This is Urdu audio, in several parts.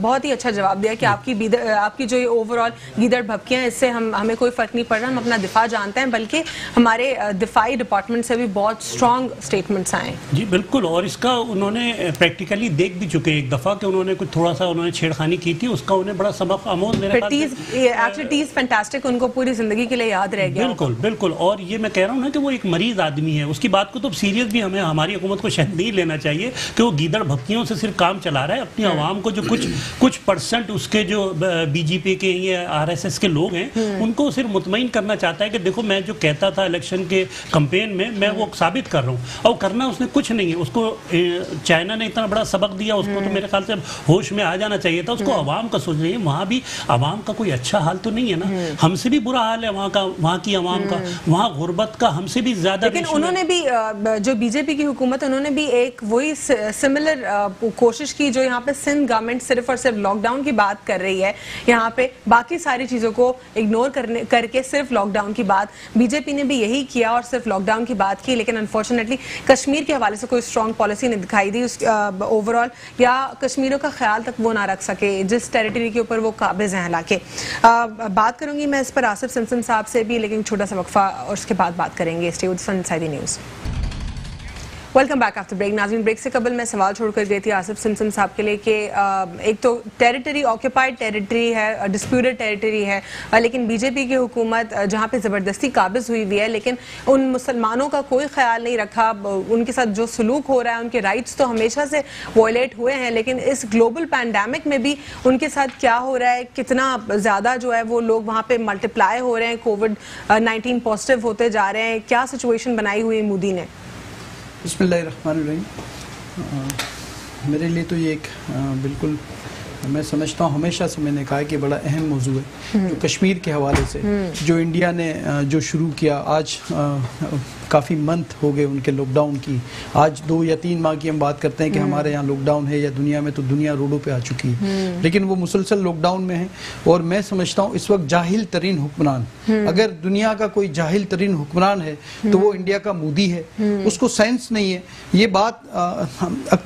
بہت ہی اچھا جواب دیا کہ آپ کی جو یہ اوور آل گیدڑ بھپکیاں اس سے ہمیں کوئی فرق نہیں پڑ رہا, ہم اپنا دفاع جانتے ہیں, بلکہ ہمارے دفاعی ڈپارٹمنٹ سے بھی بہت اسٹرانگ اسٹیٹمنٹس آئے. جی بالکل, اور اس کا انہوں نے پریکٹیکلی دیکھ بھی چکے ایک دفعہ کہ انہوں نے کچھ تھوڑا سا انہوں نے چھیڑخانی کی تھی, اس کا انہیں بڑا سبق آموز ایکچولیز فینٹاسٹک, ان کو پوری زندگی کے لیے یاد رہ گیا. بالکل بالکل, اور یہ میں کہہ رہا ہوں نا کہ وہ ایک مریض آدمی ہے, اس کی بات کو تو سیریس بھی ہماری حکومت کو شاید نہیں لینا چاہیے کہ وہ گیدڑ بھپکیوں سے صرف کام چلا رہا ہے. اپنی عوام کو جو کچھ پرسنٹ اس کے جو بی جے پی کے یا آر ایس ایس کے لوگ ہیں ان کو صرف مطمئن کرنا چاہتا ہے کہ دیکھو میں جو کہتا تھا الیکشن کے کمپین میں وہ ثابت کر رہا ہوں, اور کرنا اس نے کچھ نہیں ہے. اس کو چائنا نے اتنا بڑا سبق دیا, اس کو تو میرے خیال سے ہوش میں آ جانا چاہیے تھا. اس کو عوام کا سوچ رہی ہے, وہاں بھی عوام کا کوئی اچھا حال تو نہیں ہے نا, ہم سے بھی برا حال ہے وہاں کی عوام کا, وہاں غربت کا ہم سے بھی زیادہ. لیکن انہوں نے بھی جو بی جے پی کی حکومت انہوں نے بھی ایک وہی سملر کوشش کی جو یہاں پہ سندھ گورنمنٹ صرف اور صرف لاک ڈاؤن کی بات کر رہی ہے, یہاں پہ باقی ساری چیزوں کو اگنور کر کے صرف لاک ڈاؤن کی بات. بی جے پی نے بھی یہی کیا اور صرف لاک ڈاؤن کی بات کی, لیکن انفارچونیٹلی کشمیر کے حوالے سے کوئی اسٹرانگ پالیسی نہیں دکھائی دی اوور آل, یا کشمیروں کا خیال تک وہ نہ رکھ سکے جس ٹیریٹری کے اوپر وہ قابض ہیں. حالانکہ بات کروں گی میں اس پر آصف سمسن صاحب سے بھی, لیکن چھوٹا سا وقفہ اور اس کے بعد بات کریں گے. Stay with Sun inside the news. Welcome back after break. ناظرین, بریک سے قبل میں سوال چھوڑ کر گئی تھی آصف سمسن صاحب کے لیے کہ ایک تو ٹیریٹری آکوپائڈ ٹیریٹری ہے, ڈسپیوٹڈ ٹیریٹری ہے, لیکن بی جے پی کی حکومت جہاں پہ زبردستی قابض ہوئی ہے, لیکن ان مسلمانوں کا کوئی خیال نہیں رکھا. ان کے ساتھ جو سلوک ہو رہا ہے, ان کے رائٹس تو ہمیشہ سے وائلیٹ ہوئے ہیں, لیکن اس گلوبل پینڈیمک میں بھی ان کے ساتھ کیا ہو رہا ہے, کتنا زیادہ جو ہے وہ لوگ وہاں پہ ملٹیپلائی ہو رہے ہیں, کووڈ-19 پازیٹیو ہوتے جا رہے ہیں. کیا سچویشن بنائی ہوئی مودی نے؟ بسم اللہ الرحمن الرحیم. میرے لیے تو یہ ایک بالکل میں سمجھتا ہوں, ہمیشہ سے میں نے کہا کہ بڑا اہم موضوع ہے جو کشمیر کے حوالے سے جو انڈیا نے جو شروع کیا. آج کافی منتھ ہو گئے ان کے لاک ڈاؤن کی, آج 2 یا 3 ماہ کی ہم بات کرتے ہیں کہ ہمارے یہاں لاک ڈاؤن ہے, یا دنیا میں تو دنیا روڈوں پہ آ چکی ہے, لیکن وہ مسلسل لاک ڈاؤن میں ہیں. اور میں سمجھتا ہوں اس وقت جاہل ترین حکمران, اگر دنیا کا کوئی جاہل ترین حکمران ہے تو وہ انڈیا کا مودی ہے. اس کو سینس نہیں ہے. یہ بات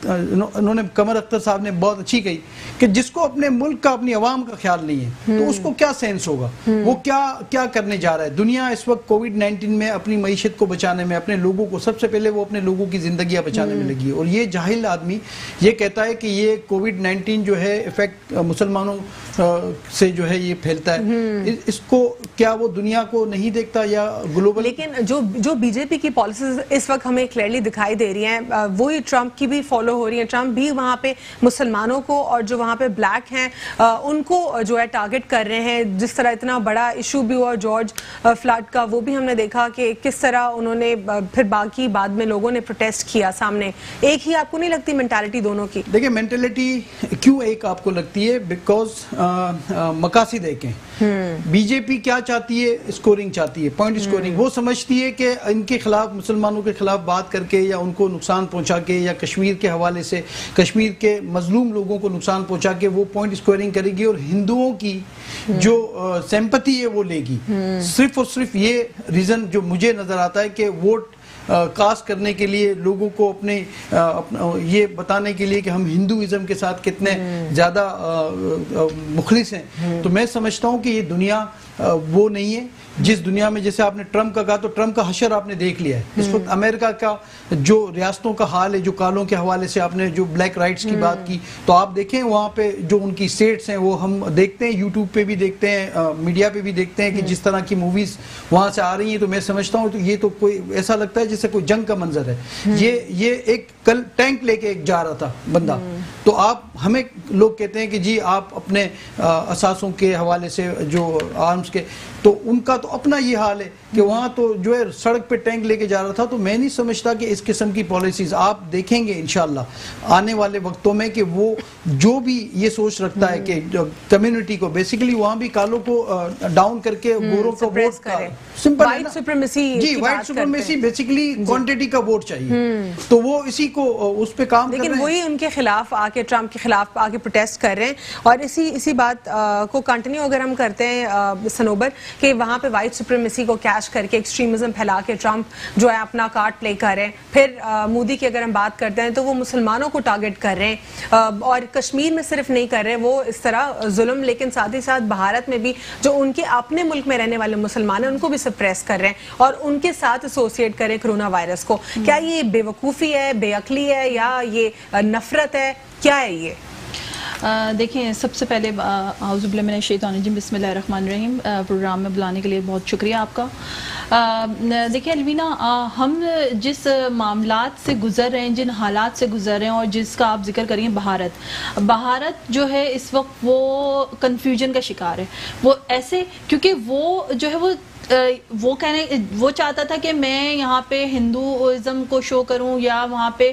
انہوں نے قمر اختر صاحب نے بہت اچھی کہی کہ جس کو اپنے ملک کا, اپنی عوام کا خیال نہیں ہے تو اس کو کیا سینس ہوگا, وہ کیا کرنے جا رہا ہے. دنیا اس وقت کووڈ-19 میں اپنی معیشت کو بچانے میں, اپنے لوگوں کو, سب سے پہلے وہ اپنے لوگوں کی زندگیاں بچانے میں لگی ہے. اور یہ جاہل آدمی یہ کہتا ہے کہ یہ کووڈ-19 جو ہے افیکٹ مسلمانوں سے جو ہے یہ پھیلتا ہے. اس کو کیا وہ دنیا کو نہیں دیکھتا یا گلوبل؟ لیکن جو بی جے پی کی پالیسیز اس وقت ہمیں کلیئرلی دکھائی دے رہی ہیں, وہی ٹرمپ کی بھی فالو ہو رہی ہیں. ٹرمپ بھی وہاں پہ مسلمانوں کو اور جو وہاں پہ بلیک ہیں ان کو جو ہے ٹارگٹ کر رہے ہیں. جس طرح اتنا بڑا ایشو بھی ہوا جارج فلڈ کا, وہ بھی ہم نے دیکھا کہ کس طرح انہوں نے پھر باقی بعد میں لوگوں نے پروٹیسٹ کیا سامنے. ایک ہی آپ کو نہیں لگتی مینٹالٹی دونوں کی؟ دیکھیں مینٹلٹی کیوں ایک آپ کو لگتی ہے, بیکاز مقاصد ایک ہیں. بی جے پی کیا چاہتی ہے, اسکورنگ چاہتی ہے, پوائنٹ اسکورنگ. وہ سمجھتی ہے کہ ان کے خلاف, مسلمانوں کے خلاف بات کر کے یا ان کو نقصان پہنچا کے یا کشمیر کے حوالے سے کشمیر کے مظلوم لوگوں کو نقصان پہنچا کے وہ پوائنٹ اسکورنگ کرے گی اور ہندوؤں کی جو سمپتی ہے وہ لے گی. صرف اور صرف یہ ریزن جو مجھے نظر آتا ہے کہ ووٹ کاسٹ کرنے کے لیے, لوگوں کو اپنے یہ بتانے کے لیے کہ ہم ہندوازم کے ساتھ کتنے زیادہ مخلص ہیں. تو میں سمجھتا ہوں کہ یہ دنیا وہ نہیں ہے جس دنیا میں, جیسے آپ نے ٹرمپ کا کہا تو ٹرمپ کا حشر آپ نے دیکھ لیا ہے. اس وقت امریکہ کا جو ریاستوں کا حال ہے, جو کالوں کے حوالے سے آپ نے جو بلیک رائٹس کی بات کی, تو آپ دیکھیں وہاں پہ جو ان کی اسٹیٹس ہیں وہ ہم دیکھتے ہیں, یوٹیوب پہ بھی دیکھتے ہیں, میڈیا پہ بھی دیکھتے ہیں کہ جس طرح کی موویز وہاں سے آ رہی ہیں. تو میں سمجھتا ہوں تو یہ تو کوئی ایسا لگتا ہے جیسے کوئی جنگ کا منظر ہے. یہ ایک کل ٹینک لے کے ایک جا رہا تھا بندہ, تو آپ ہمیں لوگ کہتے ہیں کہ جی آپ اپنے اثاثوں کے حوالے سے جو آرمز کے, تو ان کا تو اپنا یہ حال ہے کہ وہاں تو جو ہے سڑک پہ ٹینک لے کے جا رہا تھا. تو میں نہیں سمجھتا کہ اس قسم کی پالیسیز آپ دیکھیں گے انشاءاللہ آنے والے وقتوں میں کہ وہ جو بھی یہ سوچ رکھتا ہے کہ کمیونٹی کو بیسیکلی وہاں بھی کالوں کو ڈاؤن کر کے گوروں کا ووٹ کرے, سمپل ہے نا جی, وائٹ سپریمیسی بیسیکلی کوانٹٹی کا ووٹ چاہیے, تو وہ اسی کو اس پہ کام کر رہے ہیں. لیکن وہی ان کے خلاف آ کے, ٹرمپ کے خلاف آ کے پروٹیسٹ کر رہے ہیں. اور اسی بات کو کنٹینیو اگر ہم کرتے ہیں سنوبر, کہ وہاں پہ وائٹ سپریمیسی کو کیش کر کے ایکسٹریمزم پھیلا کے ٹرمپ جو ہے اپنا کارڈ پلے کر رہے ہیں. پھر مودی کی اگر ہم بات کرتے ہیں تو وہ مسلمانوں کو ٹارگٹ کر رہے ہیں, اور کشمیر میں صرف نہیں کر رہے وہ اس طرح ظلم, لیکن ساتھ ہی ساتھ بھارت میں بھی جو ان کے اپنے ملک میں رہنے والے مسلمان ہیں ان کو بھی سپریس کر رہے ہیں اور ان کے ساتھ ایسوسیٹ کریں کرونا وائرس کو. کیا یہ بے وقوفی ہے, بے عقلی ہے, یا یہ نفرت ہے, کیا ہے یہ؟ دیکھیں, سب سے پہلے اعوذ باللہ من الشیطان الرجیم, بسم اللہ الرحمن الرحیم. پروگرام میں بلانے کے لیے بہت شکریہ آپ کا. دیکھیں الوینا, ہم جس معاملات سے گزر رہے ہیں, جن حالات سے گزر رہے ہیں, اور جس کا آپ ذکر کریے بھارت جو ہے اس وقت وہ کنفیوژن کا شکار ہے. وہ ایسے کیونکہ وہ جو ہے وہ چاہتا تھا کہ میں یہاں پہ ہندوازم کو شو کروں, یا وہاں پہ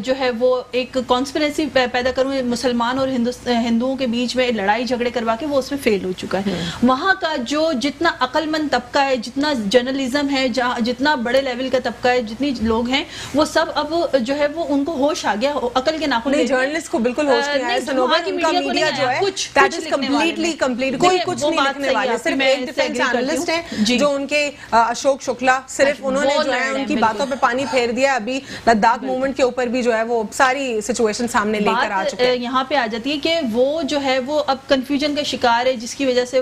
جو ہے وہ ایک کانسپریسی پیدا کروں مسلمان اور ہندوؤں کے بیچ میں لڑائی جھگڑے کروا کے, وہ اس میں فیل ہو چکا ہے. وہاں کا جو جتنا عقل مند طبقہ ہے, جتنا جرنلزم ہے, جتنا بڑے لیول کا طبقہ ہے, جتنی لوگ ہیں, وہ سب اب جو ہے وہ ان کو ہوش آ گیا, عقل کے ناخن. نہیں, جرنلسٹ کو بالکل ہوش نہیں آیا. سنوبر ان کا میڈیا جو ہے that is completely complete, کوئی کچھ نہیں لکھنے والے, صرف ایک ڈیفینس اینالسٹ ہیں جو ان کے اشوک شکلا, صرف انہوں نے جو ہے ان کی باتوں پہ پانی پھیر دیا. ابھی لداخ موومنٹ کے اوپر بھی جو ہے وہ ساری سچویشن سامنے لے کر آ چکے ہیں. یہاں پہ آ جاتی ہے کہ وہ جو ہے وہ اب کنفیوژن کا شکار ہے, جس کی وجہ سے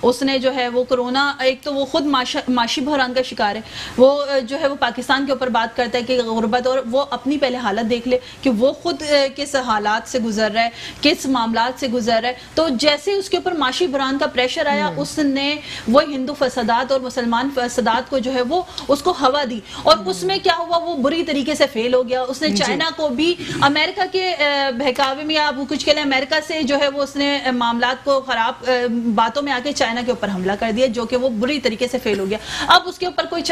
اس نے جو ہے وہ کرونا, ایک تو وہ خود معاشی بحران کا شکار ہے. وہ جو ہے وہ پاکستان کے اوپر بات کرتا ہے کہ غربت, اور وہ اپنی پہلے حالت دیکھ لے کہ وہ خود کس حالات سے گزر رہا ہے, کس معاملات سے گزر رہا ہے. تو جیسے اس کے اوپر معاشی بحران کا پریشر آیا, اس نے وہ ہندو فسادات اور مسلمان فسادات کو جو ہے وہ اس کو ہوا دی, اور اس میں کیا ہوا, وہ بری طریقے سے فیل ہو گیا. اس نے چائنا کو بھی امریکہ کے بہکاوے میں, آپ کچھ کہہ لیں, امریکہ سے جو ہے وہ اس نے معاملات کو خراب باتوں میں آ کے چائنا کے اوپر حملہ کر دیا, جو کہ وہ بری طریقے سے فیل ہو گیا. اب اس کے اوپر کوئی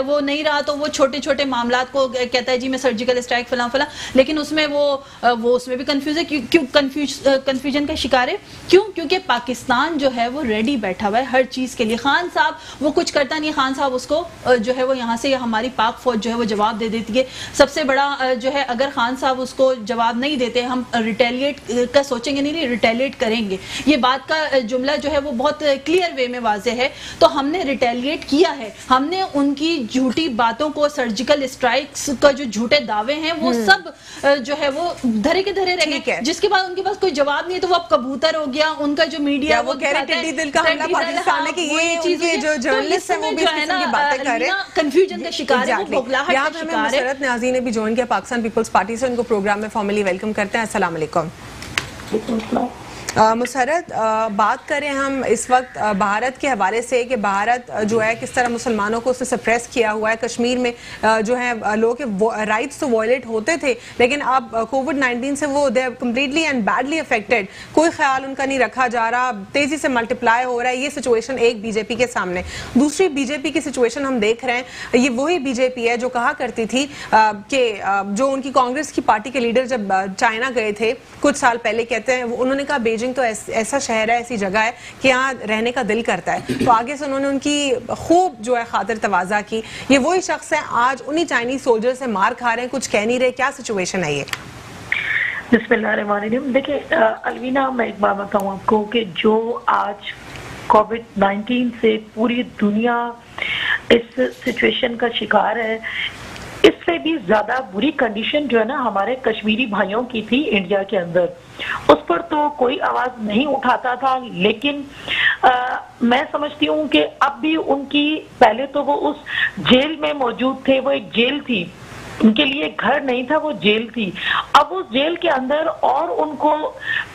وہ نہیں رہا, تو وہ چھوٹے چھوٹے معاملات کو کہتا ہے جی میں سرجیکل اسٹرائک فلاں فلاں, لیکن اس میں وہ اس میں بھی کنفیوز ہے. کیوں کنفیوژن کا شکار ہے؟ کیونکہ پاکستان جو ہے وہ ریڈی بیٹھا ہوا ہے ہر چیز کے لیے. خان صاحب وہ کچھ کرتا نہیں, خان صاحب اس کو جو ہے وہ یہاں سے ہماری پاک فوج جو ہے وہ جواب دے دیتی ہے. سب سے بڑا جو ہے, اگر خان صاحب اس کو جواب نہیں دیتے, ہم ریٹیلیٹ کا سوچیں گے, نہیں ریٹیلیٹ کریں گے. یہ بات کا جملہ جو ہے وہ بہت کلیئر وے میں واضح ہے. تو ہم نے ریٹیلیٹ کیا ہے, ہم نے ان کی جھوٹی باتوں کو, سرجیکل اسٹرائکس کا جو جھوٹے دعوے ہیں وہ سب جو ہے وہ دھرے کے دھرے رہ گئے, جس کے بعد ان کے پاس کوئی جواب نہیں ہے. تو وہ اب کبوتر ہو گیا ان کا جو میڈیا, وہ کہہ رہے ٹڈی دل کا حملہ پاکستان ہے, کہ یہ چیزیں جو جرنلسٹ ہیں وہ بھی اس قسم کی باتیں کر رہے ہیں, کنفیوژن کا شکار ہے, بغلاہٹ کا شکار ہے. مسرت نیازی نے بھی جوائن کیا پاکستان پیپلز پارٹی سے, ان کو پروگرام میں فارملی ویلکم کرتے ہیں. السلام علیکم. مسرت, بات کریں ہم اس وقت بھارت کے حوالے سے کہ بھارت جو ہے کس طرح مسلمانوں کو اس سے سپریس کیا ہوا ہے. کشمیر میں جو ہے لوگوں کے رائٹس تو وائلیٹ ہوتے تھے, لیکن اب کووڈ-19 سے وہ دے کمپلیٹلی اینڈ بیڈلی افیکٹڈ, کوئی خیال ان کا نہیں رکھا جا رہا, تیزی سے ملٹیپلائی ہو رہا ہے. یہ سچویشن ایک بی جے پی کے سامنے. دوسری بی جے پی کی سچویشن ہم دیکھ رہے ہیں, یہ وہی بی جے پی ہے جو کہا کرتی تھی کہ جو ان کی کانگریس کی پارٹی کے لیڈر جب چائنا گئے تھے کچھ سال پہلے, کہتے ہیں انہوں نے کہا بیجنگ تو ایسا شہر ہے, ایسی جگہ ہے کہ یہاں رہنے کا دل کرتا ہے. تو آگے سے انہوں نے ان کی خوب جو ہے خاطر تواضع کی. یہ وہی شخص ہے آج انہی چائنیز سولجر سے مار کھا رہے ہیں, کچھ کہہ نہیں رہے. کیا سچویشن ہے یہ؟ بسم اللہ الرحمن الرحیم. دیکھیں الوینا, میں ایک بات بتاؤں آپ کو کہ جو آج کووڈ-19 سے پوری دنیا اس سچویشن کا شکار ہے, اس سے بھی زیادہ بری کنڈیشن جو ہے نا ہمارے کشمیری بھائیوں کی تھی انڈیا کے اندر. اس پر تو کوئی آواز نہیں اٹھاتا تھا, لیکن میں سمجھتی ہوں کہ اب بھی ان کی, پہلے تو وہ اس جیل میں موجود تھے, وہ ایک جیل تھی, ان کے لیے گھر نہیں تھا, وہ جیل تھی. اب اس جیل کے اندر اور ان کو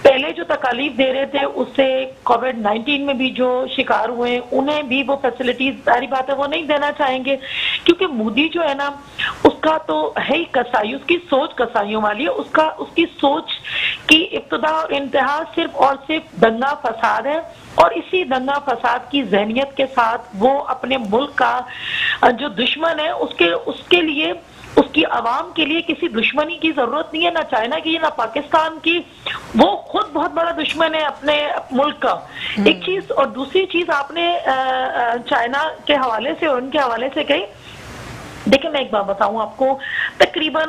پہلے جو تکالیف دے رہے تھے اس سے کووڈ-19 میں بھی جو شکار ہوئے, انہیں بھی وہ فیسلٹیز, ساری بات ہے وہ نہیں دینا چاہیں گے. کیونکہ مودی جو ہے نا اس کا تو ہے ہی کسائی, اس کی سوچ کسائیوں والی ہے. اس کی سوچ کی ابتدا اور انتہا صرف اور صرف دنگا فساد ہے, اور اسی دنگا فساد کی ذہنیت کے ساتھ وہ اپنے ملک کا جو دشمن ہے اس کے لیے, اس کی عوام کے لیے کسی دشمنی کی ضرورت نہیں ہے, نہ چائنا کی نہ پاکستان کی. وہ خود بہت بڑا دشمن ہے اپنے ملک کا. ایک چیز, اور دوسری چیز آپ نے چائنا کے حوالے سے اور ان کے حوالے سے کہی. دیکھیں میں ایک بات بتاؤں آپ کو, تقریباً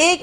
1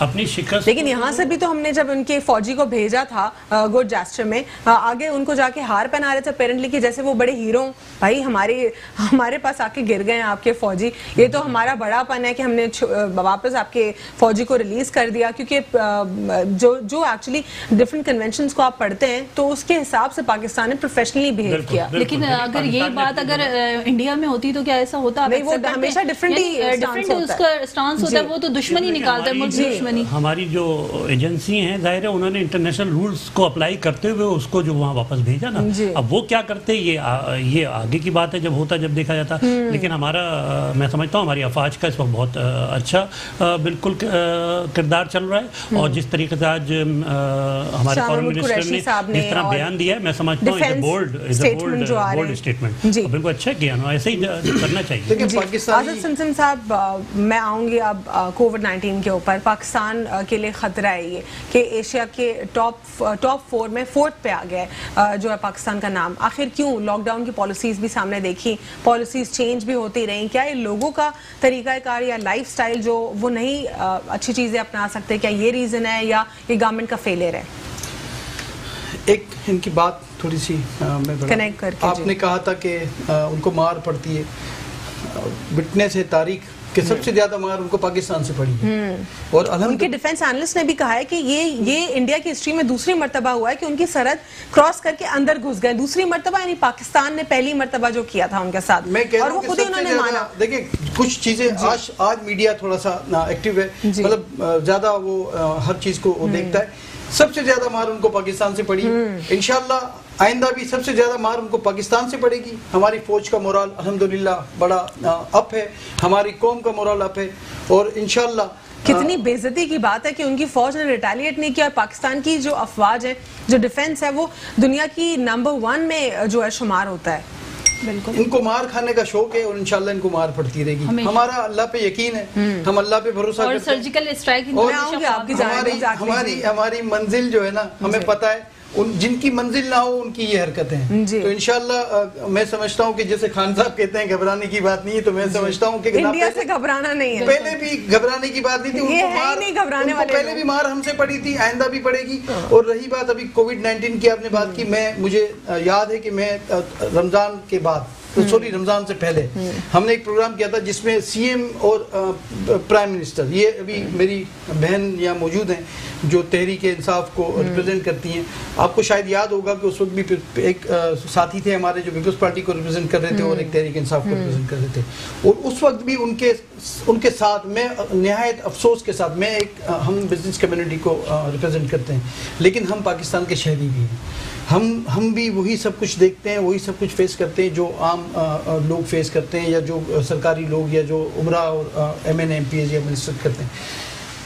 اپنی شکست. لیکن یہاں سے بھی تو ہم نے جب ان کے فوجی کو بھیجا تھا گڈ جیسچر میں, آگے ان کو جا کے ہار پہنا رہے تھے اپیرنٹلی کہ جیسے وہ بڑے ہیرو. بھائی ہمارے پاس آ کے گر گئے ہیں آپ کے فوجی, یہ تو ہمارا بڑا پن ہے کہ ہم نے واپس آپ کے فوجی کو ریلیز کر دیا. کیونکہ جو ایکچولی ڈفرینٹ کنونشنز کو آپ پڑھتے ہیں تو اس کے حساب سے پاکستان نے پروفیشنلی بہیو کیا. لیکن اگر یہی بات اگر انڈیا میں ہوتی تو کیا ایسا ہوتا؟ نہیں, وہ ہمیشہ ڈفرینٹ اس کا اسٹانس ہوتا ہے, وہ تو دشمنی نکالتا ہے, ملک دشمنی. ہماری جو ایجنسی ہیں ظاہر ہے انہوں نے انٹرنیشنل رولز کو اپلائی کرتے ہوئے اس کو جو وہاں واپس بھیجا نا. اب وہ کیا کرتے یہ آگے کی بات ہے, جب دیکھا جاتا. لیکن ہمارا میں سمجھتا ہوں ہماری افواج کا اس وقت بہت اچھا بالکل کردار چل رہا ہے, اور جس طریقے سے آج ہمارے فارن منسٹر نے جس طرح بیان دیا ہے میں سمجھتا ہوں بولڈ اسٹیٹمنٹ بالکل اچھا کیا نا, ایسے ہی کرنا چاہیے. آزاد سمسم صاحب, میں آؤں گی اب کووڈ-19 کے اوپر. پاکستان کے لیے خطرہ ہے یہ کہ ایشیا کے ٹاپ 4 میں 4th پہ آ گیا جو ہے پاکستان کا نام. آخر کیوں؟ لاک ڈاؤن کی پالیسیز بھی سامنے دیکھی, پالیسیز چینج بھی ہوتی رہیں. کیا یہ لوگوں کا طریقہ کار یا لائف سٹائل جو وہ نہیں اچھی چیزیں اپنا سکتے, کیا یہ ریزن ہے یا یہ گورنمنٹ کا فیلئر ہے؟ ایک ان کی بات تھوڑی سی میں کنیکٹ کر کے, آپ نے کہا تھا کہ ان کو مار پڑتی ہے. وٹنس ہے تاریخ کہ سب سے زیادہ مار ان کو پاکستان سے پڑی ہے. اور ان کے ڈیفنس اینالسٹ نے بھی کہا ہے کہ یہ انڈیا کی ہسٹری میں دوسری مرتبہ ہوا ہے کہ ان کی سرحد کراس کر کے اندر گھس گئے. دوسری مرتبہ, یعنی پاکستان نے پہلی مرتبہ جو کیا تھا ان کے ساتھ, اور وہ خود ہی انہوں نے مانا. دیکھیں کچھ چیزیں آج میڈیا تھوڑا سا ایکٹیو ہے, مطلب زیادہ وہ ہر چیز کو دیکھتا ہے. سب سے زیادہ مار ان کو پاکستان سے پڑی. انشاءاللہ آئندہ بھی سب سے زیادہ مار ان کو پاکستان سے پڑے گی. ہماری فوج کا مورال الحمدللہ بڑا اپ ہے, ہماری قوم کا مورال اپ ہے, اور انشاءاللہ کتنی بے عزتی کی بات ہے کہ ان کی فوج نے ریٹیلیٹ نہیں کیا. پاکستان کی جو افواج ہے, جو ڈیفنس ہے, وہ دنیا کی نمبر 1 میں جو ہے شمار ہوتا ہے. بالکل ان کو مار کھانے کا شوق ہے, اور انشاءاللہ ان کو مار پڑتی رہے گی. ہمارا اللہ پہ یقین ہے, ہم اللہ پہ بھروسہ کرتے ہیں, اور سرجیکل اسٹرائک ہماری منزل جو ہے نا ہمیں پتہ ہے. جن کی منزل نہ ہو ان کی یہ حرکتیں. تو انشاءاللہ میں سمجھتا ہوں کہ جیسے خان صاحب کہتے ہیں گھبرانے کی بات نہیں ہے, تو میں سمجھتا ہوں کہ انڈیا سے گھبرانا نہیں ہے. پہلے بھی گھبرانے کی بات نہیں تھی, ان کو پہلے بھی مار ہم سے پڑی تھی, آئندہ بھی پڑے گی. اور رہی بات ابھی کووڈ-19 کی آپ نے بات کی, مجھے یاد ہے کہ میں رمضان کے بعد رمضان سے پہلے ہم نے ایک پروگرام کیا تھا جس میں سی ایم اور پرائم منسٹر, یہ ابھی میری بہن یہاں موجود ہیں جو تحریک انصاف کو ریپرزینٹ کرتی ہیں. آپ کو شاید یاد ہوگا کہ اس وقت بھی ایک ساتھی تھے ہمارے جو پیپلز پارٹی کو ریپرزینٹ کر رہے تھے اور ایک تحریک انصاف کو ریپرزینٹ کر رہے تھے. اور اس وقت بھی ان کے ساتھ میں نہایت افسوس کے ساتھ, ہم بزنس کمیونٹی کو ریپرزینٹ کرتے ہیں, لیکن ہم پاکستان کے شہری بھی ہیں. ہم بھی وہی سب کچھ دیکھتے ہیں, وہی سب کچھ فیس کرتے ہیں جو عام لوگ فیس کرتے ہیں, یا جو سرکاری لوگ یا جو عمرہ اور M N M P As یا منسٹر کرتے ہیں.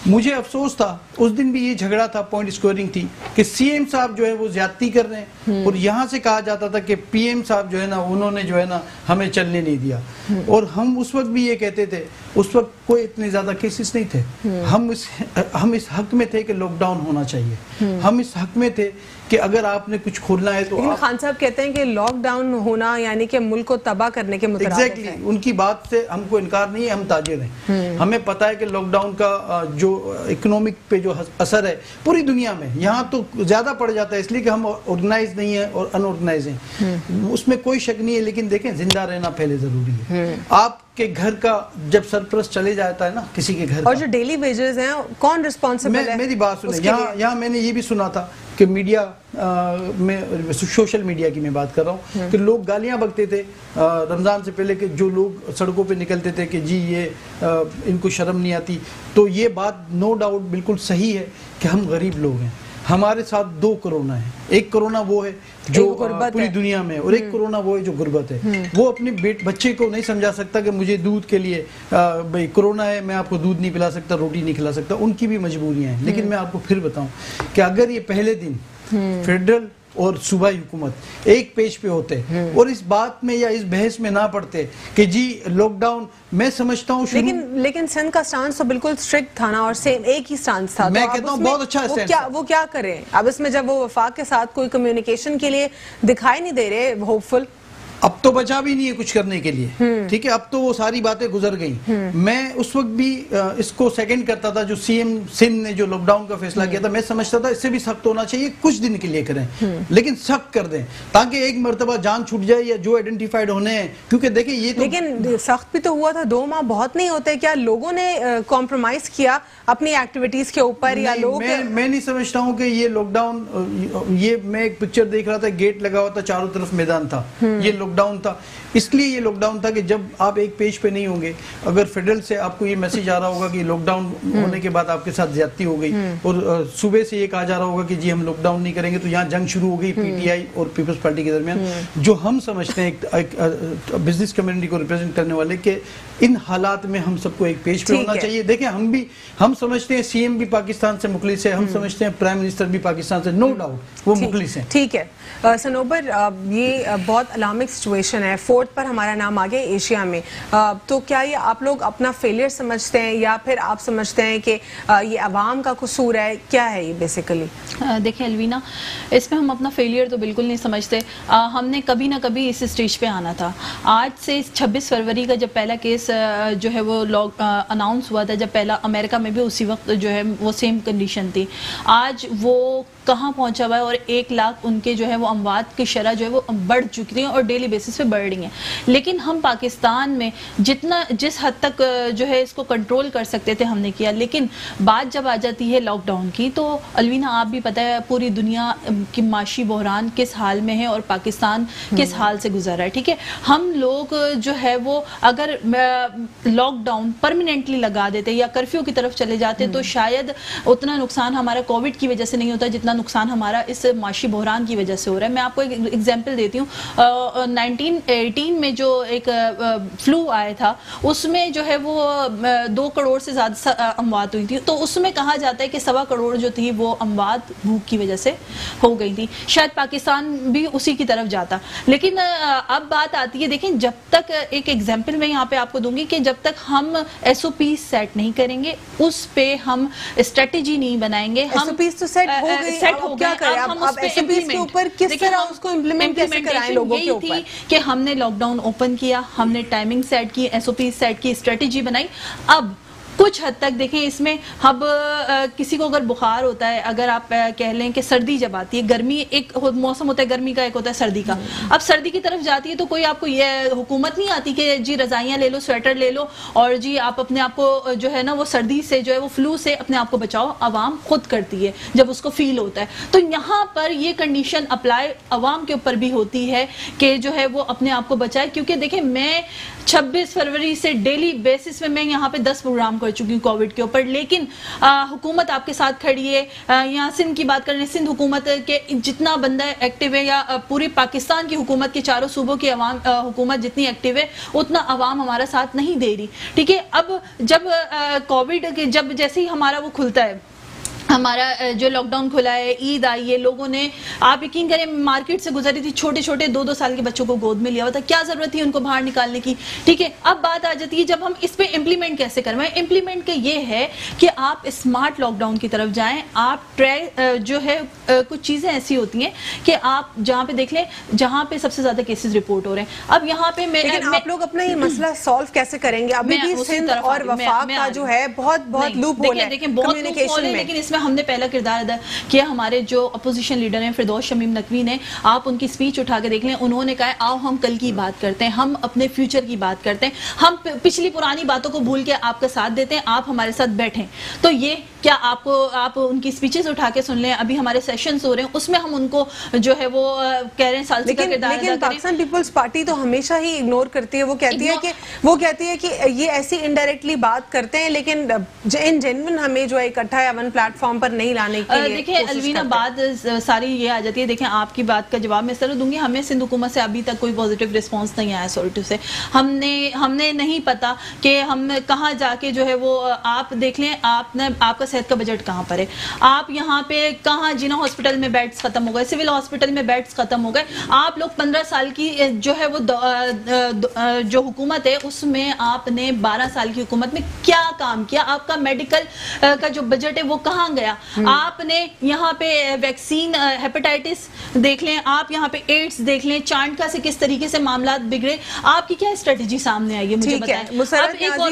مجھے افسوس تھا اس دن بھی یہ جھگڑا تھا, پوائنٹ اسکورنگ تھی کہ سی ایم صاحب جو ہے وہ زیادتی کر رہے ہیں, اور یہاں سے کہا جاتا تھا کہ پی ایم صاحب جو ہے نا انہوں نے جو ہے نا ہمیں چلنے نہیں دیا. اور ہم اس وقت بھی یہ کہتے تھے, اس وقت کوئی اتنے زیادہ کیسز نہیں تھے, ہم اس حق میں تھے کہ لاک ڈاؤن ہونا چاہیے, ہم اس حق میں تھے کہ اگر آپ نے کچھ کھولنا ہے تو. خان صاحب کہتے ہیں کہ لاک ڈاؤن ہونا یعنی کہ ملک کو تباہ کرنے کے مترادف ہے. ان کی بات سے ہم کو انکار نہیں ہے, ہم تاجر ہیں, ہمیں پتہ ہے کہ لاک ڈاؤن کا جو اکنامک پہ جو اثر ہے پوری دنیا میں, یہاں تو زیادہ پڑ جاتا ہے اس لیے کہ ہم آرگنائز نہیں ہیں اور ان آرگنائز ہیں, اس میں کوئی شک نہیں ہے. لیکن دیکھیں زندہ رہنا پہلے ضروری ہے. آپ کے گھر کا جب سرپرست چلے جاتا ہے نا کسی کے گھر, اور جو ڈیلی ویجز ہیں کون رسپانسبل ہے؟ میری بات سنیں, یہاں میں نے یہ بھی سنا تھا کہ میڈیا میں, سوشل میڈیا کی میں بات کر رہا ہوں, کہ لوگ گالیاں بکتے تھے رمضان سے پہلے, کہ جو لوگ سڑکوں پہ نکلتے تھے کہ جی یہ ان کو شرم نہیں آتی. تو یہ بات نو ڈاؤٹ بالکل صحیح ہے کہ ہم غریب لوگ ہیں, ہمارے ساتھ 2 کرونا ہے. ایک کرونا وہ ہے جو پوری دنیا میں, اور ایک کرونا وہ ہے جو غربت ہے. وہ اپنے بچے کو نہیں سمجھا سکتا کہ مجھے دودھ کے لیے بھائی کرونا ہے, میں آپ کو دودھ نہیں پلا سکتا, روٹی نہیں کھلا سکتا. ان کی بھی مجبوریاں ہیں. لیکن میں آپ کو پھر بتاؤں کہ اگر یہ پہلے دن فیڈرل اور صوبائی حکومت ایک پیج پہ ہوتے اور اس بات میں یا اس بحث میں نہ پڑتے کہ جی لاک ڈاؤن, میں سمجھتا ہوں لیکن سندھ کا سٹانس تو بالکل اسٹرکٹ تھا نا, اور سیم ایک ہی سٹانس تھا. میں کہتا ہوں بہت اچھا سٹانس تھا. وہ کیا کریں اب اس میں, جب وہ وفاق کے ساتھ کوئی کمیونیکیشن کے لیے دکھائی نہیں دے رہے ہوپ فل. اب تو بچا بھی نہیں ہے کچھ کرنے کے لیے, ٹھیک ہے, اب تو وہ ساری باتیں گزر گئیں. میں اس وقت بھی اس کو سیکنڈ کرتا تھا جو سی ایم سندھ نے جو لاک ڈاؤن کا فیصلہ کیا تھا. میں سمجھتا تھا اس سے بھی سخت ہونا چاہیے, کچھ دن کے لیے کریں لیکن سخت کر دیں تاکہ ایک مرتبہ جان چھوٹ جائے یا جو آئیڈینٹیفائڈ ہونے ہیں, کیونکہ دیکھیں یہ تو لیکن سخت بھی تو ہوا تھا, 2 ماہ بہت نہیں ہوتے کیا لوگوں نے کمپرومائز کیا اپنی ایکٹیویٹیز کے اوپر یا لوگ؟ میں نہیں سمجھتا ہوں کہ یہ لاک ڈاؤن, یہ میں ایک پکچر دیکھ رہا تھا, گیٹ لگا ہوا تھا, چاروں طرف میدان تھا, یہ لاک ڈاؤن تھا. اس لیے یہ لاک ڈاؤن تھا کہ جب آپ ایک پیج پہ نہیں ہوں گے, اگر فیڈرل سے آپ کو یہ میسج آ رہا ہوگا کہ لاک ڈاؤن ہونے کے بعد آپ کے ساتھ زیادتی ہو گئی اور صوبے سے یہ کہا جا رہا ہوگا کہ جی ہم لاک ڈاؤن نہیں کریں گے, تو یہاں جنگ شروع ہو گئی پی ٹی آئی اور پیپلز پارٹی کے درمیان. جو ہم سمجھتے ہیں ایک بزنس کمیونٹی کو ریپرزینٹ کرنے والے کہ ان حالات میں ہم سب کو ایک پیج پہ ہونا چاہیے. دیکھیں ہم سمجھتے ہیں سی ایم بھی پاکستان سے مخلص ہے, ہم سمجھتے ہیں پرائم منسٹر بھی پاکستان سے, نو ڈاؤٹ وہ مخلص ہیں. ٹھیک ہے سنوبر, یہ بہت الارمنگ سچویشن ہے, 4th پر ہمارا نام آگے ایشیا میں, تو کیا یہ آپ لوگ اپنا فیلئر سمجھتے ہیں یا پھر آپ سمجھتے ہیں کہ یہ عوام کا قصور ہے, کیا ہے یہ بیسیکلی؟ دیکھیں الوینا, اس میں ہم اپنا فیلئر تو بالکل نہیں سمجھتے. ہم نے کبھی نہ کبھی اس اسٹیج پہ آنا تھا. آج سے 26 فروری کا جب پہلا کیس جو ہے وہ اناؤنس ہوا تھا, جب پہلا امریکہ میں بھی اسی وقت جو ہے وہ سیم کنڈیشن تھی. آج وہ کہاں پہنچا ہوا ہے اور 1 لاکھ ان کے جو ہے وہ اموات کی شرح جو ہے وہ بڑھ چکی ہیں اور ڈیلی بیسس پہ بڑھ رہی ہیں. لیکن ہم پاکستان میں جس حد تک جو ہے اس کو کنٹرول کر سکتے تھے ہم نے کیا. لیکن بات جب آ جاتی ہے لاک ڈاؤن کی, تو الوینا آپ بھی پتہ ہے پوری دنیا کی معاشی بحران کس حال میں ہے اور پاکستان کس حال سے گزر رہا ہے. ٹھیک ہے, ہم لوگ جو ہے وہ اگر لاک ڈاؤن پرماننٹلی لگا دیتے یا کرفیو کی طرف چلے جاتے تو شاید اتنا نقصان ہمارا کووڈ کی وجہ سے نہیں ہوتا جتنا نقصان ہمارا اس معاشی بحران کی وجہ سے ہو رہا ہے. میں آپ کو ایک ایگزامپل دیتی ہوں. 1918 میں جو ایک فلو آیا تھا, اس میں جو ہے وہ 2 کروڑ سے زیادہ اموات ہوئی تھی. تو اس میں کہا جاتا ہے کہ 1.25 کروڑ جو تھی وہ اموات بھوک کی وجہ سے ہو گئی تھی. شاید پاکستان بھی اسی کی طرف جاتا. لیکن اب بات آتی ہے, دیکھیں جب تک ایک ایگزامپل میں یہاں پہ آپ کو دوں گی کہ جب تک ہم ایس او پیز سیٹ نہیں کریں گے, اس پہ ہم اسٹریٹجی نہیں بنائیں گے. ایس او پیز تو سیٹ ہو گئی, اب کیا کریں؟ اب ایس او پیز کے اوپر کس طرح اس کو امپلیمنٹ کیسے کرائیں لوگوں کے اوپر؟ کہ ہم نے لاک ڈاؤن اوپن کیا, ہم نے ٹائمنگ سیٹ کی, ایس او پی سیٹ کی, اسٹریٹجی بنائی. اب کچھ حد تک دیکھیں اس میں اب کسی کو اگر بخار ہوتا ہے, اگر آپ کہہ لیں کہ سردی جب آتی ہے, گرمی ایک موسم ہوتا ہے گرمی کا, ایک ہوتا ہے سردی کا. اب سردی کی طرف جاتی ہے تو کوئی آپ کو یہ حکومت نہیں آتی کہ جی رضائیاں لے لو, سویٹر لے لو اور جی آپ اپنے آپ کو جو ہے نا وہ سردی سے جو ہے وہ فلو سے اپنے آپ کو بچاؤ. عوام خود کرتی ہے جب اس کو فیل ہوتا ہے. تو یہاں پر یہ کنڈیشن اپلائی عوام کے اوپر بھی ہوتی ہے کہ جو ہے وہ اپنے آپ کو بچائے. کیونکہ دیکھیں میں 26 فروری سے ڈیلی بیسس میں یہاں پہ 10 پروگرام کر چکی ہوں کووڈ کے اوپر. لیکن حکومت آپ کے ساتھ کھڑی ہے. یہاں سندھ کی بات کریں, سندھ حکومت کے جتنا بندہ ایکٹیو ہے, یا پوری پاکستان کی حکومت کے چاروں صوبوں کی عوام حکومت جتنی ایکٹیو ہے, اتنا عوام ہمارا ساتھ نہیں دے رہی. ٹھیک ہے, اب جب کووڈ جب جیسے ہی ہمارا وہ کھلتا ہے, ہمارا جو لاک ڈاؤن کھلا ہے, عید آئی ہے, لوگوں نے آپ یقین کریں مارکیٹ سے گزری تھی, چھوٹے چھوٹے 2-2 سال کے بچوں کو گود میں لیا ہوا تھا. کیا ضرورت تھی ان کو باہر نکالنے کی؟ ٹھیک ہے, اب بات آ جاتی ہے جب ہم اس پہ امپلیمنٹ کیسے کروائیں. امپلیمنٹ کا یہ ہے کہ آپ اسمارٹ لاک ڈاؤن کی طرف جائیں. آپ جو ہے کچھ چیزیں ایسی ہوتی ہیں کہ آپ جہاں پہ دیکھ لیں جہاں پہ سب سے زیادہ کیسز رپورٹ ہو رہے ہیں. اب یہاں پہ لیکن آپ لوگ اپنا یہ مسئلہ سالو کیسے کریں گے؟ ابھی بھی سندھ اور وفاق کا جو ہے بہت لوپ ہول ہے کمیونیکیشن میں. لیکن اس میں ہم نے پہلا کردار ادا کیا. ہمارے جو اپوزیشن لیڈر ہیں فردوس شمیم نقوی نے, آپ ان کی سپیچ اٹھا کے دیکھ لیں, انہوں نے کہا آؤ ہم کل کی بات کرتے ہیں, ہم اپنے فیوچر کی بات کرتے ہیں, ہم پچھلی پرانی باتوں کو بھول کے آپ کا ساتھ دیتے ہیں, آپ ہمارے ساتھ بیٹھیں. تو یہ کیا آپ ان کی سپیچز اٹھا کے سن لیں. ابھی ہمارے سیشنز ہو رہے ہیں, اس میں ہم ان کو جو ہے وہ کہہ رہے ہیں سالسی کا کردار ادا کریں. لیکن پاکستان پیپلز پارٹی تو ہمیشہ ہی اگنور کرتی ہے. وہ کہتی ہے کہ یہ ایسی انڈائریکٹلی بات کرتے ہیں, لیکن ان جینوئن ہمیں جو ہے اکٹھا یا ون پلیٹ فارم پر نہیں لانے کے لیے. دیکھیں الوینا, بات ساری یہ آ جاتی ہے. دیکھیں آپ کی بات کا جواب میں اس طرح دوں گی, ہمیں سندھ حکومت سے ابھی تک کوئی پازیٹیو رسپانس نہیں آیا سولٹو سے. ہم نے نہیں پتا کہ ہم کہاں جا کے جو ہے وہ آپ دیکھ لیں, آپ کا صحت کا بجٹ کہاں پر ہے. آپ یہاں پہ کہاں جنا ہاسپٹل میں بیڈز ختم ہو گئے, سول ہاسپٹل میں بیڈز ختم ہو گئے. آپ لوگ 15 سال کی جو ہے وہ جو حکومت ہے اس میں آپ نے 12 سال کی حکومت میں کیا کام کیا؟ آپ کا میڈیکل کا جو بجٹ ہے وہ کہاں گیا؟ آپ نے یہاں پہ ویکسین ہیپیٹائٹس دیکھ لیں, آپ یہاں پہ ایڈز دیکھ لیں, چانٹکا سے کس طریقے سے معاملات بگڑے, آپ کی کیا اسٹریٹجی سامنے آئی ہے مجھے بتائیں. اب ایک اور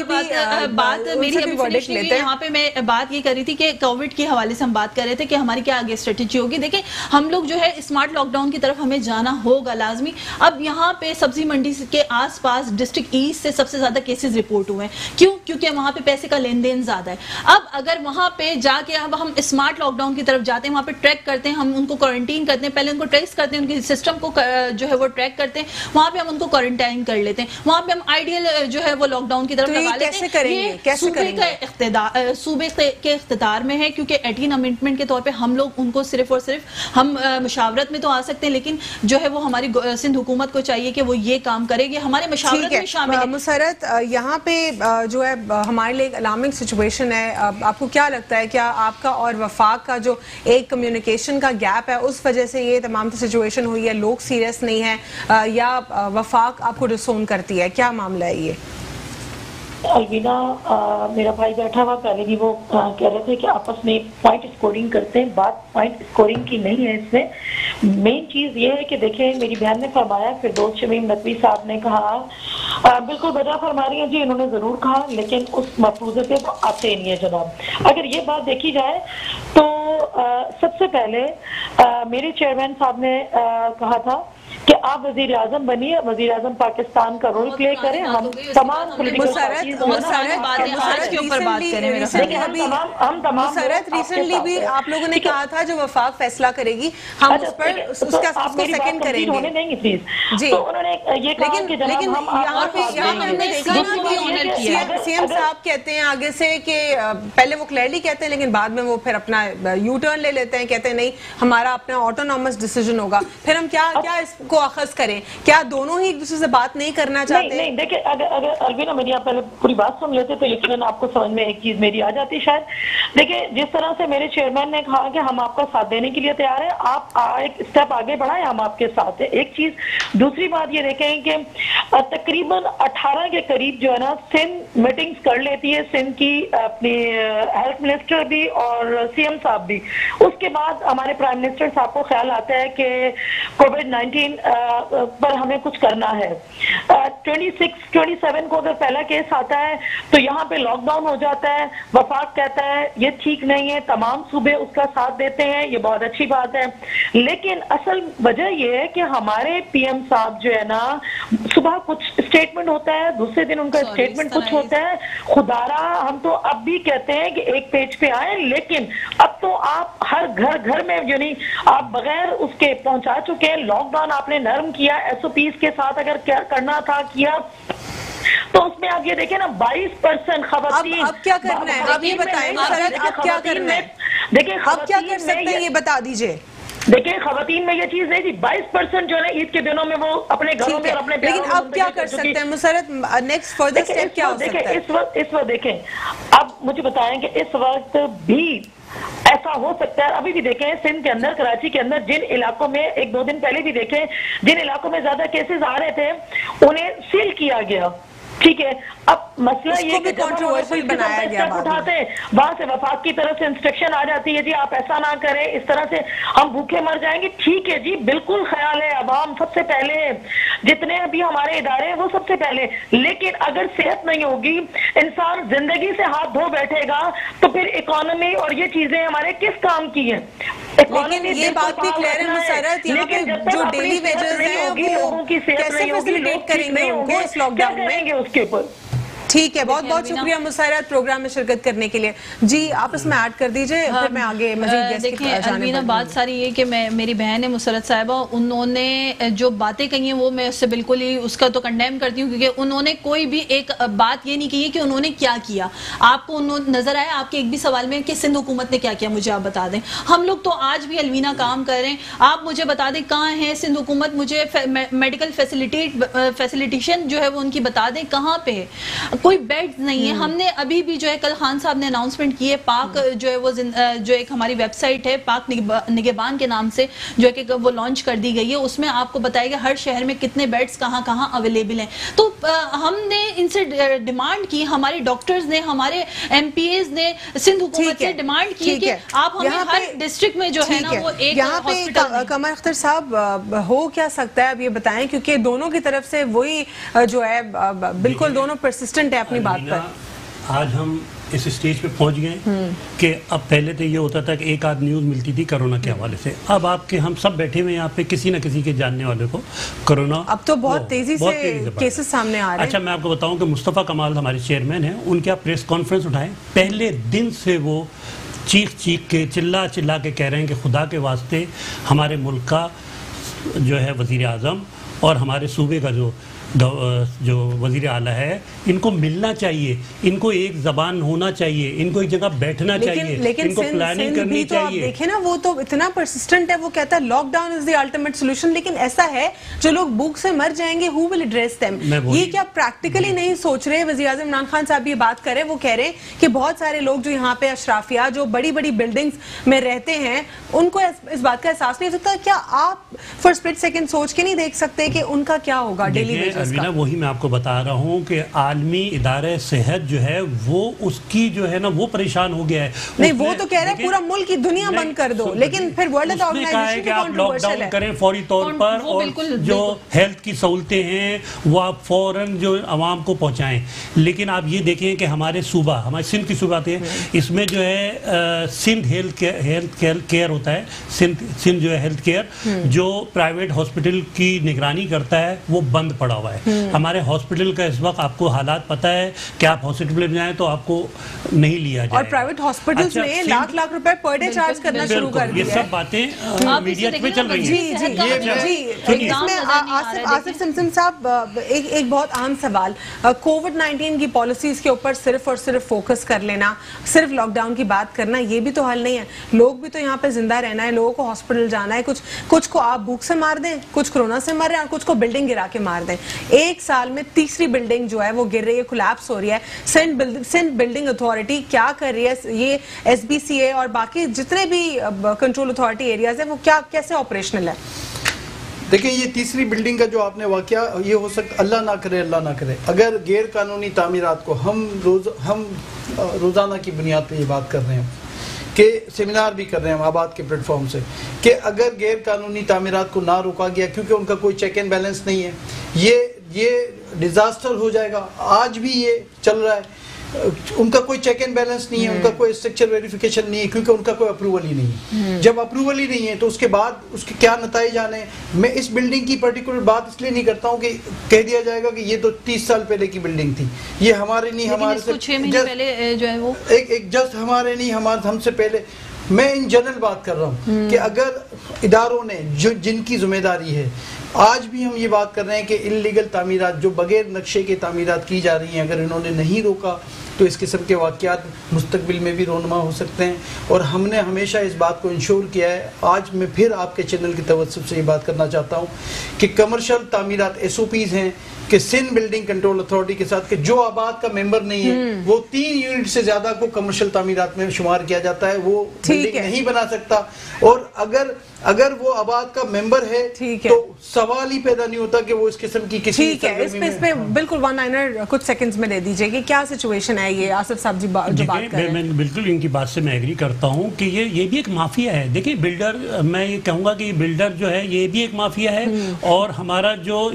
بات میری ابھی فنش نہیں ہوئی, یہاں پہ میں بات یہ کر رہی تھی کہ کووڈ کے حوالے سے ہم بات کر رہے تھے کہ ہماری کیا آگے اسٹریٹجی ہوگی. دیکھیں ہم لوگ جو ہے اسمارٹ لاک ڈاؤن کی طرف ہمیں جانا ہوگا لازمی. اب یہاں پہ سبزی منڈی کے آس پاس ڈسٹرکٹ ایسٹ سے سب سے زیادہ کیسز رپورٹ ہوئے ہیں. کیوں؟ کیونکہ وہاں پہ پیسے کا لین دین زیادہ ہے. اب اگر وہاں پہ جا کے اب ہم اسمارٹ لاک ڈاؤن کی طرف جاتے ہیں, وہاں پہ ٹریک کرتے ہیں, ہم ان کو کوارنٹین کرتے ہیں, پہلے ان کو ٹریس کرتے ہیں, ان کے سسٹم کو جو ہے وہ ٹریک کرتے ہیں, وہاں پہ ہم ان کو کوارنٹائن کر لیتے ہیں, وہاں پہ ہم آئیڈیل جو ہے وہ لاک ڈاؤن کی طرف لگا لیتے ہیں. یہ صوبے کے اقتدار میں ہے, کیونکہ 18 امینڈمنٹ کے طور پہ ہم لوگ ان کو صرف اور صرف ہم مشاورت میں تو آ سکتے ہیں, لیکن جو ہے وہ ہماری سندھ حکومت کو چاہیے کہ وہ یہ کام کرے گی, ہمارے مشاورت میں شامل ہے. مسرت, یہاں پہ جو ہے ہمارے لیے ایک الارمنگ سچویشن ہے. آپ کو کیا لگتا ہے, کیا آپ کا اور وفاق کا جو ایک کمیونیکیشن کا گیپ ہے اس وجہ سے یہ تمام سچویشن ہوئی ہے, لوگ سیریس نہیں ہیں, یا وفاق آپ کو ڈسون کرتی ہے, کیا معاملہ ہے یہ؟ الوینا, میرا بھائی بیٹھا ہوا, پہلے بھی وہ کہہ رہے تھے کہ آپس میں پوائنٹ اسکورنگ کرتے ہیں. بات پوائنٹ اسکورنگ کی نہیں ہے, اس میں مین چیز یہ ہے کہ دیکھیں میری بہن نے فرمایا, پھر دوست شمیم نقوی صاحب نے کہا, بالکل بجا فرما رہی ہیں جی, انہوں نے ضرور کہا, لیکن اس مفروضے پہ وہ آتے نہیں ہے جناب. اگر یہ بات دیکھی جائے تو سب سے پہلے میرے چیئرمین صاحب نے کہا تھا کہ آپ وزیر اعظم بنیے, وزیر اعظم پاکستان کا رول پلے کریں, ہم تمام ریسنٹلی بھی آپ لوگوں نے کہا تھا جو وفاق فیصلہ کرے گی ہم اس پر اس کا سیکنڈ کریں گے جی, لیکن یہاں پہ ہم نے دیکھا نا سی ایم صاحب کہتے ہیں آگے سے کہ پہلے وہ کلیئرلی کہتے ہیں, لیکن بعد میں وہ پھر اپنا یو ٹرن لے لیتے ہیں, کہتے ہیں نہیں ہمارا اپنا آٹونومس ڈیسیجن ہوگا. پھر ہم کیا اس کو اخذ کریں, کیا دونوں ہی ایک دوسرے سے بات نہیں کرنا چاہتے؟ نہیں, دیکھیں اگر الوینا میری آپ پہلے پوری بات سن لیتے تو یقیناً آپ کو سمجھ میں ایک چیز میری آ جاتی شاید. دیکھیں جس طرح سے میرے چیئرمین نے کہا کہ ہم آپ کا ساتھ دینے کے لیے تیار ہیں, آپ ایک اسٹیپ آگے بڑھائیں, ہم آپ کے ساتھ ہیں, ایک چیز. دوسری بات یہ دیکھیں کہ تقریباً 18 کے قریب جو ہے نا سندھ میٹنگز کر لیتی ہے, سندھ کی اپنی ہیلتھ منسٹر بھی اور سی ایم صاحب بھی. اس کے بعد ہمارے پرائم منسٹر صاحب کو خیال آتا ہے کہ کووڈ-19 پر ہمیں کچھ کرنا ہے. 26-27 کو اگر پہلا کیس آتا ہے تو یہاں پہ لاک ڈاؤن ہو جاتا ہے. وفاق کہتا ہے یہ ٹھیک نہیں ہے, تمام صوبے اس کا ساتھ دیتے ہیں, یہ بہت اچھی بات ہے. لیکن اصل وجہ یہ ہے کہ ہمارے پی ایم صاحب جو ہے نا صبح کچھ اسٹیٹمنٹ ہوتا ہے, دوسرے دن ان کا اسٹیٹمنٹ کچھ ہوتا ہے. خدا رہا ہم تو اب بھی کہتے ہیں کہ ایک پیج پہ آئیں, لیکن اب تو آپ ہر گھر میں یعنی آپ بغیر اس کے پہنچا چکے ہیں. لاک ڈاؤن آپ نے نرم کیا, ایس او پیز کے ساتھ اگر کیا کرنا تھا کیا, تو اس میں آپ یہ دیکھیں نا 22% خواتین. اب کیا کرنا ہے آپ یہ بتائیں سرد, اب کیا کرنا ہے, دیکھیں اب کیا کر سکتے ہیں یہ بتا دیجئے. دیکھیں خواتین میں یہ چیز نہیں تھی, 22% جو ہے عید کے دنوں میں وہ اپنے گھروں میں اور اپنے پیاروں میں. لیکن اب کیا کر سکتے ہیں مسرت, نیکسٹ فردر سٹیپ کیا ہو سکتا ہے؟ اس وقت دیکھیں, اب مجھے بتائیں کہ اس وقت بھی ایسا ہو سکتا ہے. ابھی بھی دیکھیں سندھ کے اندر, کراچی کے اندر جن علاقوں میں 1-2 دن پہلے بھی دیکھیں جن علاقوں میں زیادہ کیسز آ رہے تھے انہیں سیل کیا گیا, ٹھیک ہے. اب مسئلہ یہ کہ بنایا گیا اٹھاتے ہیں وہاں سے وفاق کی طرف سے انسٹرکشن آ جاتی ہے, جی آپ ایسا نہ کریں, اس طرح سے ہم بھوکے مر جائیں گے. ٹھیک ہے جی, بالکل خیال ہے, عوام سب سے پہلے, جتنے بھی ہمارے ادارے ہیں وہ سب سے پہلے. لیکن اگر صحت نہیں ہوگی, انسان زندگی سے ہاتھ دھو بیٹھے گا, تو پھر اکانومی اور یہ چیزیں ہمارے کس کام کی ہیں؟ لیکن یہ بات بھی کلیئر ہے مسرت, یہاں پہ جو ڈیلی ویجز ہیں وہ کیسے فیسیلیٹیٹ کریں گے ان کو اس لاک ڈاؤن میں, اس کے اوپر. ٹھیک ہے, بہت بہت شکریہ مسرت پروگرام میں شرکت کرنے کے لیے. جی آپ اس میں ایڈ کر دیجئے, پھر میں آگے مزید گیسٹ کی جانب. الوینا بات ساری یہ کہ میری بہن ہے مسرت صاحبہ, انہوں نے جو باتیں کہی ہیں وہ میں اس سے بالکل ہی اس کا تو کنڈیم کرتی ہوں, کیونکہ انہوں نے کوئی بھی ایک بات یہ نہیں کی ہے کہ انہوں نے کیا کیا. آپ کو نظر آیا آپ کے ایک بھی سوال میں کہ سندھ حکومت نے کیا کیا؟ مجھے آپ بتا دیں. ہم لوگ تو آج بھی الوینا کام کر رہے ہیں, آپ مجھے بتا دیں کہاں ہے سندھ حکومت, مجھے میڈیکل فیسیلیٹیشن جو ہے وہ ان کی بتا دیں کہاں پہ ہے. کوئی بیڈز نہیں ہے. ہم نے ابھی بھی جو ہے کل خان صاحب نے اناؤنسمنٹ کی ہے, پاک جو ہے وہ جو ایک ہماری ویب سائٹ ہے پاک نگہبان کے نام سے جو ہے کہ وہ لانچ کر دی گئی ہے, اس میں آپ کو بتائے گا ہر شہر میں کتنے بیڈز کہاں کہاں اویلیبل ہیں. تو ہم نے ان سے ڈیمانڈ کی, ہمارے ڈاکٹرز نے, ہمارے ایم پی ایز نے سندھ حکومت سے ڈیمانڈ کی کہ آپ ہمیں ہر ڈسٹرکٹ میں جو ہے نا وہ ایک ہاسپٹل. قمر اختر صاحب ہو کیا سکتا ہے اب یہ بتائیں, کیونکہ دونوں کی طرف سے وہی جو ہے بالکل دونوں پرسسٹنٹ ہے اپنی بات پر. آج ہم اس اسٹیج پہ پہنچ گئے کہ اب پہلے تو یہ ہوتا تھا کہ ایک آدھ نیوز ملتی تھی کرونا کے حوالے سے, اب آپ کے ہم سب بیٹھے ہوئے یہاں پہ کسی نہ کسی کے جاننے والے کو کرونا اب تو بہت تیزی سے کیسز سامنے آ رہے ہیں. اچھا میں آپ کو بتاؤں کہ مصطفیٰ کمال ہمارے چیئرمین ہیں, ان کے آپ پریس کانفرنس اٹھائیں, پہلے دن سے وہ چیخ کے چلا کے کہہ رہے ہیں کہ خدا کے واسطے ہمارے ملک کا جو ہے وزیر اعظم اور ہمارے صوبے کا جو وزیر اعلیٰ ہے ان کو ملنا چاہیے, ان کو ایک زبان ہونا چاہیے, ان کو ایک جگہ بیٹھنا چاہیے, ان کو پلاننگ کرنی چاہیے. دیکھیں نا وہ تو اتنا پرسسٹنٹ ہے, وہ کہتا ہے lockdown is the ultimate solution, لیکن ایسا ہے جو لوگ بھوک سے مر جائیں گے who will address them. یہ کیا پریکٹیکلی نہیں سوچ رہے؟ وزیر اعظم عمران خان صاحب یہ بات کر رہے ہیں, وہ کہہ رہے ہیں کہ بہت سارے لوگ جو یہاں پہ اشرافیہ جو بڑی بڑی بلڈنگز میں رہتے ہیں ان کو اس بات کا احساس نہیں ہو سکتا. کیا آپ فار اسپلٹ سیکنڈ سوچ کے نہیں دیکھ سکتے کہ ان کا کیا ہوگا ڈیلی ویجز کا؟ وہی میں آپ کو بتا رہا ہوں کہ عالمی ادارہ صحت جو ہے وہ اس کی جو ہے نا وہ پریشان ہو گیا ہے. نہیں وہ تو کہہ رہے ہیں پورا ملک کی دنیا بند کر دو, لیکن پھر ورلڈ ہیلتھ آرگنائزیشن کہ آپ لاک ڈاؤن کریں فوری طور پر, اور جو ہیلتھ کی سہولتیں ہیں وہ آپ فوراً جو عوام کو پہنچائیں. لیکن آپ یہ دیکھیں کہ ہمارے صوبہ, ہمارے سندھ کی صوبہ آتے ہیں, اس میں جو ہے سندھ ہیلتھ کیئر ہوتا ہے, سندھ جو ہے ہیلتھ کیئر جو پرائیویٹ ہاسپٹل کی نگرانی کرتا ہے وہ بند پڑا ہوا ہے. ہمارے ہاسپٹل کا اس وقت آپ کو حالات پتہ ہے کہ آپ ہاسپٹل میں جائیں تو آپ کو نہیں لیا جائے, اور پرائیویٹ ہاسپٹلز میں لاکھ روپے پر ڈے چارج کرنا شروع کر دیا. یہ سب باتیں میڈیا پہ چل رہی ہیں. جی اس میں آصف سمسم صاحب ایک بہت اہم سوال, کووڈ-19 کی پالیسیز کے اوپر صرف اور صرف فوکس کر لینا, صرف لاک ڈاؤن کی بات کرنا, یہ بھی تو حل نہیں ہے. لوگ بھی تو یہاں پہ زندہ رہنا ہے, لوگوں کو ہاسپٹل جانا ہے, کچھ کو آپ بھوک سے مار دیں, کچھ کورونا سے مر رہے ہیں, اور کچھ کو بلڈنگ گرا کے مار دیں. ایک سال میں تیسری بلڈنگ جو ہے وہ گر رہی ہے, کولیپس ہو رہی ہے. سندھ بلڈنگ اتھارٹی کیا کر رہی ہے, یہ ایس بی سی اے اور باقی جتنے بھی کنٹرول اتھارٹی ایریاز ہیں وہ کیسے آپریشنل ہے؟ دیکھیں یہ تیسری بلڈنگ کا جو آپ نے واقعہ, یہ ہو سکتا اللہ نہ کرے, اگر غیر قانونی تعمیرات کو ہم روزانہ کی بنیاد پہ یہ بات کر رہے ہیں کہ سیمینار بھی کر رہے ہیں آباد کے پلیٹ فارم سے, کہ اگر غیر قانونی تعمیرات کو نہ روکا گیا کیونکہ ان کا کوئی چیک اینڈ بیلنس نہیں ہے, یہ ڈیزاسٹر ہو جائے گا. آج بھی یہ چل رہا ہے, ان کا کوئی چیک اینڈ بیلنس نہیں ہے, ان کا کوئی اسٹرکچر ویریفیکیشن نہیں ہے, کیونکہ ان کا کوئی اپروول ہی نہیں ہے. جب اپروول ہی نہیں ہے تو اس کے بعد اس کے کیا نتائج آنے. میں اس بلڈنگ کی پرٹیکولر بات اس لیے نہیں کرتا ہوں کہ کہہ دیا جائے گا کہ یہ تو 30 سال پہلے کی بلڈنگ تھی, یہ ہمارے نہیں, ہمارے سے 6 مہینے پہلے جو ہے وہ ایک جسٹ ہمارے نہیں, ہم سے پہلے. میں ان جنرل بات کر رہا ہوں کہ اگر اداروں نے جن کی ذمہ داری ہے, آج بھی ہم یہ بات کر رہے ہیں کہ انلیگل تعمیرات جو بغیر نقشے کے تعمیرات کی جا رہی ہیں, اگر انہوں نے نہیں روکا تو اس قسم کے واقعات مستقبل میں بھی رونما ہو سکتے ہیں. اور ہم نے ہمیشہ اس بات کو انشور کیا ہے. آج میں پھر آپ کے چینل کی توسط سے یہ بات کرنا چاہتا ہوں کہ کمرشل تعمیرات ایس او پیز ہیں کہ سندھ بلڈنگ کنٹرول اتھارٹی کے ساتھ کہ جو آباد کا ممبر نہیں ہے وہ 3 یونٹ سے زیادہ کو کمرشل تعمیرات میں شمار کیا جاتا ہے, وہ بلڈنگ نہیں بنا سکتا. اور اگر وہ آباد کا ممبر ہے تو سوال ہی پیدا نہیں ہوتا کہ وہ اس قسم کی کسی. ٹھیک ہے, اس پہ بالکل ون لائنر کچھ سیکنڈز میں دے دیجئے کہ کیا سچویشن ہے. یہ آصف صاحب جی جو بات کر رہے ہیں, میں بالکل ان کی بات سے میں ایگری کرتا ہوں کہ یہ بھی ایک مافیا ہے. دیکھیں بلڈر, میں یہ کہوں گا کہ یہ بلڈر جو ہے یہ بھی ایک مافیا ہے, اور ہمارا جو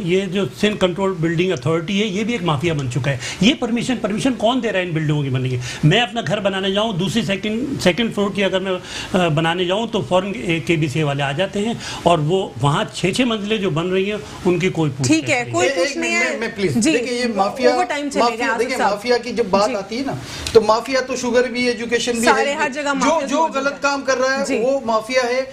سندھ کنٹرول بلڈنگ اتھارٹی ہے یہ بھی ایک مافیا بن چکا ہے. یہ پرمیشن کون دے رہا ہے ان بلڈنگوں کی بننے کی؟ میں اپنا گھر بنانے جاؤں, دوسری سیکنڈ فلور کی اگر میں بنانے جاؤں تو فوراً کے بی سی والے آ جاتے ہیں, اور وہ وہاں 6 منزلیں جو بن رہی ہیں ان کی کوئی پوچھ ٹھیک ہے, کوئی کچھ نہیں ہے. میں پلیز دیکھیں یہ مافیا کی جب بات آتی ہے نا تو مافیا تو شوگر بھی ایجوکیشن بھی ہے, جو غلط کام کر رہا ہے وہ مافیا ہے.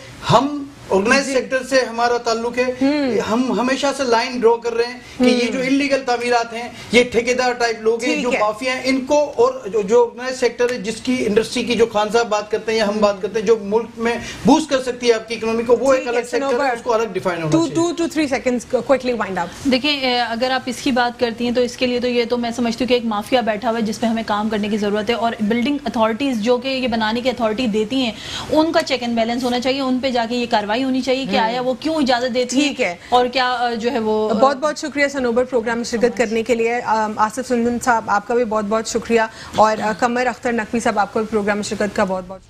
آرگنائز سیکٹر سے ہمارا تعلق ہے. ہم ہمیشہ سے لائن ڈرا کر رہے ہیں کہ یہ جو انلیگل تعمیرات ہیں یہ ٹھیکیدار ٹائپ لوگ ہیں جو مافیا ہیں, ان کو, اور جو آرگنائز سیکٹر ہے جس کی انڈسٹری کی جو خان صاحب بات کرتے ہیں یا ہم بات کرتے ہیں جو ملک میں بوسٹ کر سکتی ہے آپ کی اکنومی کو, وہ ایک الگ سیکٹر ہے, اس کو الگ ڈیفائن ہونا چاہیے. 2 to 3 seconds quickly wind up. دیکھیں اگر آپ اس کی بات کرتی ہیں تو اس کے لیے تو یہ تو میں سمجھتی ہوں کہ ایک مافیا بیٹھا ہوا ہے جس پہ ہمیں کام کرنے کی ضرورت ہے, اور بلڈنگ اتھارٹیز جو کہ یہ بنانے کی اتھارٹی دیتی ہیں ان کا چیک اینڈ بیلنس ہونا چاہیے, ان پہ جا کے یہ کارروائی ہونی چاہیے کہ آیا وہ کیوں اجازت دیتی ہے اور کیا جو ہے وہ. بہت بہت شکریہ صنوبر پروگرام میں شرکت کرنے کے لیے. آصف سندن صاحب آپ کا بھی بہت بہت شکریہ, اور قمر اختر نقوی صاحب آپ کو بھی پروگرام میں شرکت کا بہت بہت